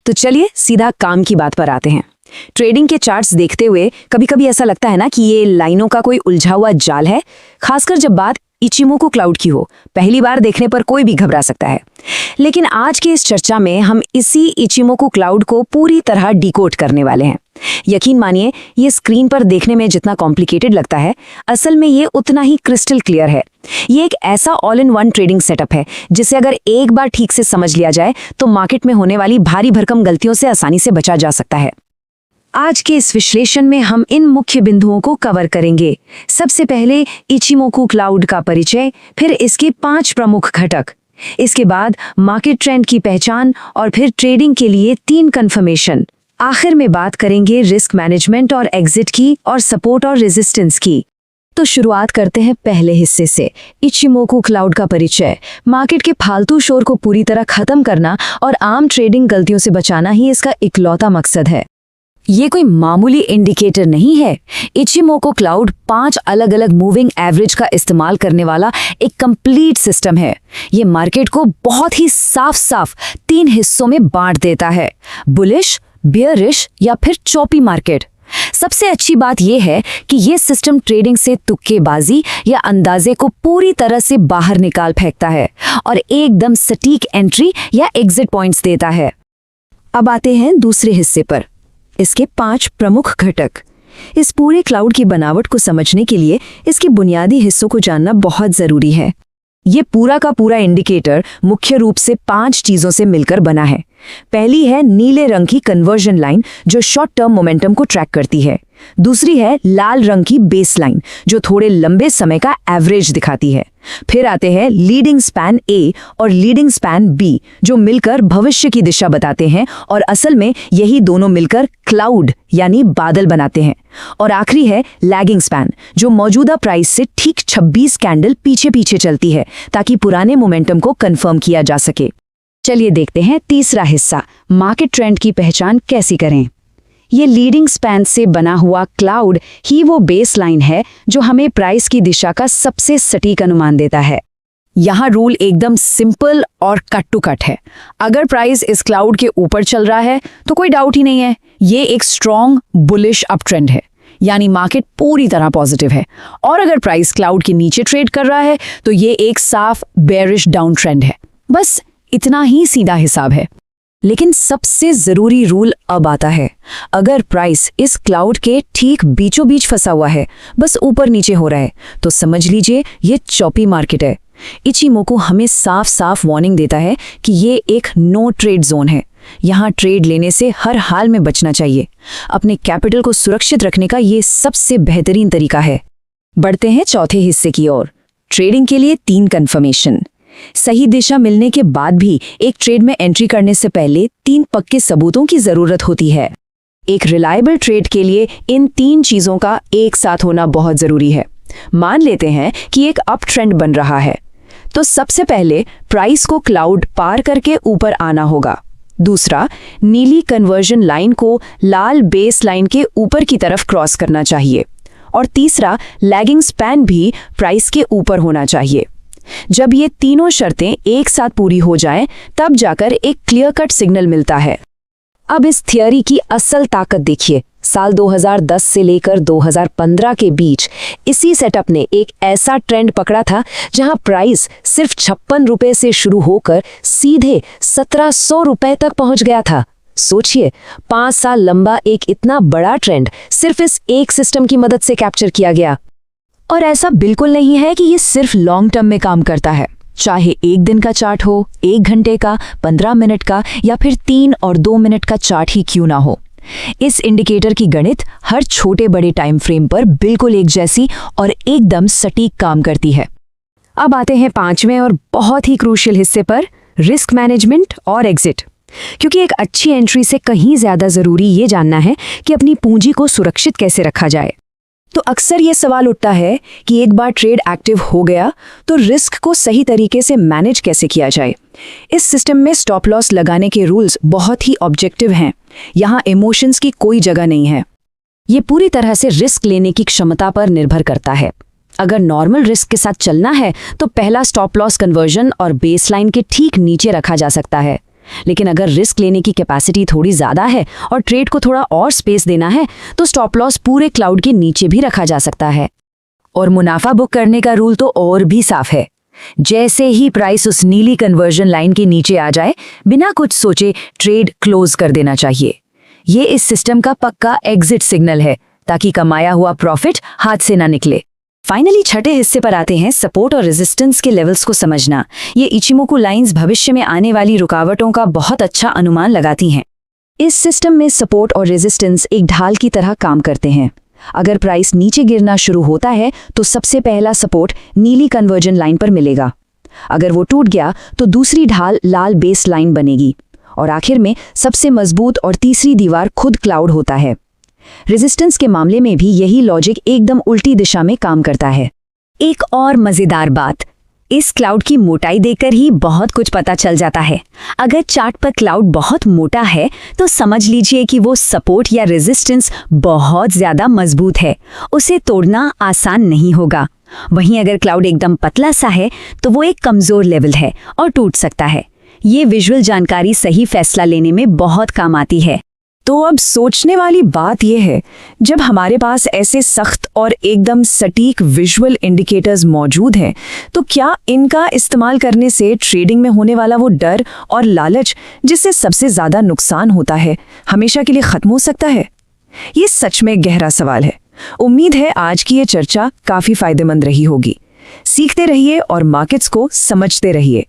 तो चलिए सीधा काम की बात पर आते हैं। ट्रेडिंग के चार्ट्स देखते हुए कभी कभी ऐसा लगता है ना कि ये लाइनों का कोई उलझा हुआ जाल है, खासकर जब बात इचिमोकू क्लाउड की हो। पहली बार देखने पर कोई भी घबरा सकता है, लेकिन आज की इस चर्चा में हम इसी इचिमोकू क्लाउड को पूरी तरह डिकोड करने वाले हैं। यकीन मानिए, ये स्क्रीन पर देखने में जितना कॉम्प्लिकेटेड लगता है, असल में ये उतना ही क्रिस्टल क्लियर है। ये एक ऐसा all in one trading setup है जिसे अगर एक बार ठीक से समझ लिया जाए तो मार्केट में होने वाली भारी भरकम गलतियों से आसानी से बचा जा सकता है। आज के इस विश्लेषण में हम इन मुख्य बिंदुओं को कवर करेंगे। सबसे पहले इचिमोकू क्लाउड का परिचय, फिर इसके 5 प्रमुख घटक, इसके बाद मार्केट ट्रेंड की पहचान और फिर ट्रेडिंग के लिए 3 कन्फर्मेशन। आखिर में बात करेंगे रिस्क मैनेजमेंट और एग्जिट की और सपोर्ट और रेजिस्टेंस की। तो शुरुआत करते हैं पहले हिस्से से, इचिमोकू क्लाउड का परिचय। मार्केट के फालतू शोर को पूरी तरह खत्म करना और आम ट्रेडिंग गलतियों से बचाना ही इसका इकलौता मकसद है। ये कोई मामूली इंडिकेटर नहीं है। इचिमोकू क्लाउड 5 अलग अलग मूविंग एवरेज का इस्तेमाल करने वाला एक कंप्लीट सिस्टम है। ये मार्केट को बहुत ही साफ 3 हिस्सों में बांट देता है, बुलिश, बियरिश या फिर चॉपी मार्केट। सबसे अच्छी बात यह है कि ये सिस्टम ट्रेडिंग से तुक्केबाजी या अंदाजे को पूरी तरह से बाहर निकाल फेंकता है और एकदम सटीक एंट्री या एग्जिट पॉइंट्स देता है। अब आते हैं दूसरे हिस्से पर, इसके 5 प्रमुख घटक। इस पूरे क्लाउड की बनावट को समझने के लिए इसके बुनियादी हिस्सों को जानना बहुत जरूरी है। ये पूरा का पूरा इंडिकेटर मुख्य रूप से 5 चीजों से मिलकर बना है। पहली है नीले रंग की कन्वर्जन लाइन जो शॉर्ट टर्म मोमेंटम को ट्रैक करती है। दूसरी है लाल रंग की बेस लाइन जो थोड़े लंबे समय का एवरेज दिखाती है। फिर आते हैं लीडिंग स्पैन ए और लीडिंग स्पैन बी जो मिलकर भविष्य की दिशा बताते हैं और असल में यही दोनों मिलकर क्लाउड यानी बादल बनाते हैं। और आखिरी है लैगिंग स्पैन जो मौजूदा प्राइस से ठीक 26 कैंडल पीछे चलती है ताकि पुराने मोमेंटम को कंफर्म किया जा सके। चलिए देखते हैं तीसरा हिस्सा, मार्केट ट्रेंड की पहचान कैसे करें। ये लीडिंग स्पैन से बना हुआ क्लाउड ही वो बेस लाइन है जो हमें प्राइस की दिशा का सबसे सटीक अनुमान देता है। यहाँ रूल एकदम सिंपल और कट टू कट है। अगर प्राइस इस क्लाउड के ऊपर चल रहा है तो कोई डाउट ही नहीं है, ये एक स्ट्रॉन्ग बुलिश अप ट्रेंड है, यानी मार्केट पूरी तरह पॉजिटिव है। और अगर प्राइस क्लाउड के नीचे ट्रेड कर रहा है तो ये एक साफ बेरिश डाउन ट्रेंड है। बस इतना ही सीधा हिसाब है। लेकिन सबसे जरूरी रूल अब आता है, अगर प्राइस इस क्लाउड के ठीक बीचों बीच फंसा हुआ है, बस ऊपर नीचे हो रहा है, तो समझ लीजिए ये चॉपी मार्केट है। इचिमोकू हमें साफ वार्निंग देता है कि ये एक नो ट्रेड जोन है। यहाँ ट्रेड लेने से हर हाल में बचना चाहिए। अपने कैपिटल को सुरक्षित रखने का ये सबसे बेहतरीन तरीका है। बढ़ते हैं चौथे हिस्से की ओर, ट्रेडिंग के लिए 3 कन्फर्मेशन। सही दिशा मिलने के बाद भी एक ट्रेड में एंट्री करने से पहले 3 पक्के सबूतों की जरूरत होती है। एक रिलायबल ट्रेड के लिए इन 3 चीजों का एक साथ होना बहुत जरूरी है। मान लेते हैं कि एक अप ट्रेंड बन रहा है, तो सबसे पहले प्राइस को क्लाउड पार करके ऊपर आना होगा। दूसरा, नीली कन्वर्जन लाइन को लाल बेस लाइन के ऊपर की तरफ क्रॉस करना चाहिए। और तीसरा, लैगिंग स्पैन भी प्राइस के ऊपर होना चाहिए। जब ये तीनों शर्तें एक साथ पूरी हो जाएं, तब जाकर एक क्लियर कट सिग्नल मिलता है। अब इस थियरी की असल ताकत देखिए। साल 2010 से लेकर 2015 के बीच इसी सेटअप ने एक ऐसा ट्रेंड पकड़ा था जहां प्राइस सिर्फ 56 रुपए से शुरू होकर सीधे 1700 रुपए तक पहुंच गया था। सोचिए, 5 साल लंबा एक इतना बड़ा ट्रेंड सिर्फ इस एक सिस्टम की मदद से कैप्चर किया गया। और ऐसा बिल्कुल नहीं है कि ये सिर्फ लॉन्ग टर्म में काम करता है। चाहे 1 दिन का चार्ट हो, 1 घंटे का, 15 मिनट का या फिर 3 और 2 मिनट का चार्ट ही क्यों ना हो, इस इंडिकेटर की गणित हर छोटे बड़े टाइम फ्रेम पर बिल्कुल एक जैसी और एकदम सटीक काम करती है। अब आते हैं 5वें और बहुत ही क्रूशियल हिस्से पर, रिस्क मैनेजमेंट और एग्जिट। क्योंकि एक अच्छी एंट्री से कहीं ज्यादा जरूरी ये जानना है कि अपनी पूंजी को सुरक्षित कैसे रखा जाए। तो अक्सर ये सवाल उठता है कि एक बार ट्रेड एक्टिव हो गया तो रिस्क को सही तरीके से मैनेज कैसे किया जाए। इस सिस्टम में स्टॉप लॉस लगाने के रूल्स बहुत ही ऑब्जेक्टिव हैं। यहाँ इमोशंस की कोई जगह नहीं है। ये पूरी तरह से रिस्क लेने की क्षमता पर निर्भर करता है। अगर नॉर्मल रिस्क के साथ चलना है तो पहला स्टॉप लॉस कन्वर्जन और बेसलाइन के ठीक नीचे रखा जा सकता है। लेकिन अगर रिस्क लेने की कैपेसिटी थोड़ी ज़्यादा है और ट्रेड को थोड़ा और स्पेस देना है तो स्टॉप लॉस पूरे क्लाउड के नीचे भी रखा जा सकता है। और मुनाफा बुक करने का रूल तो और भी साफ है। जैसे ही प्राइस उस नीली कन्वर्जन लाइन के नीचे आ जाए, बिना कुछ सोचे ट्रेड क्लोज कर देना चाहिए। ये इस सिस्टम का पक्का एग्जिट सिग्नल है, ताकि कमाया हुआ प्रॉफिट हाथ से ना निकले। फाइनली छठे हिस्से पर आते हैं, सपोर्ट और रेजिस्टेंस के लेवल्स को समझना। ये इचिमोकू लाइंस भविष्य में आने वाली रुकावटों का बहुत अच्छा अनुमान लगाती हैं। इस सिस्टम में सपोर्ट और रेजिस्टेंस एक ढाल की तरह काम करते हैं। अगर प्राइस नीचे गिरना शुरू होता है तो सबसे पहला सपोर्ट नीली कन्वर्जन लाइन पर मिलेगा। अगर वो टूट गया तो दूसरी ढाल लाल बेस लाइन बनेगी और आखिर में सबसे मजबूत और तीसरी दीवार खुद क्लाउड होता है। रेजिस्टेंस के मामले में भी यही लॉजिक एकदम उल्टी दिशा में काम करता है। एक और मजेदार बात, इस क्लाउड की मोटाई देखकर ही बहुत कुछ पता चल जाता है। अगर चार्ट पर क्लाउड बहुत मोटा है तो समझ लीजिए कि वो सपोर्ट या रेजिस्टेंस बहुत ज्यादा मजबूत है, उसे तोड़ना आसान नहीं होगा। वहीं अगर क्लाउड एकदम पतला सा है तो वो एक कमजोर लेवल है और टूट सकता है। ये विजुअल जानकारी सही फैसला लेने में बहुत काम आती है। तो अब सोचने वाली बात यह है, जब हमारे पास ऐसे सख्त और एकदम सटीक विजुअल इंडिकेटर्स मौजूद हैं, तो क्या इनका इस्तेमाल करने से ट्रेडिंग में होने वाला वो डर और लालच जिससे सबसे ज़्यादा नुकसान होता है, हमेशा के लिए ख़त्म हो सकता है? ये सच में गहरा सवाल है। उम्मीद है आज की ये चर्चा काफ़ी फायदेमंद रही होगी। सीखते रहिए और मार्केट्स को समझते रहिए।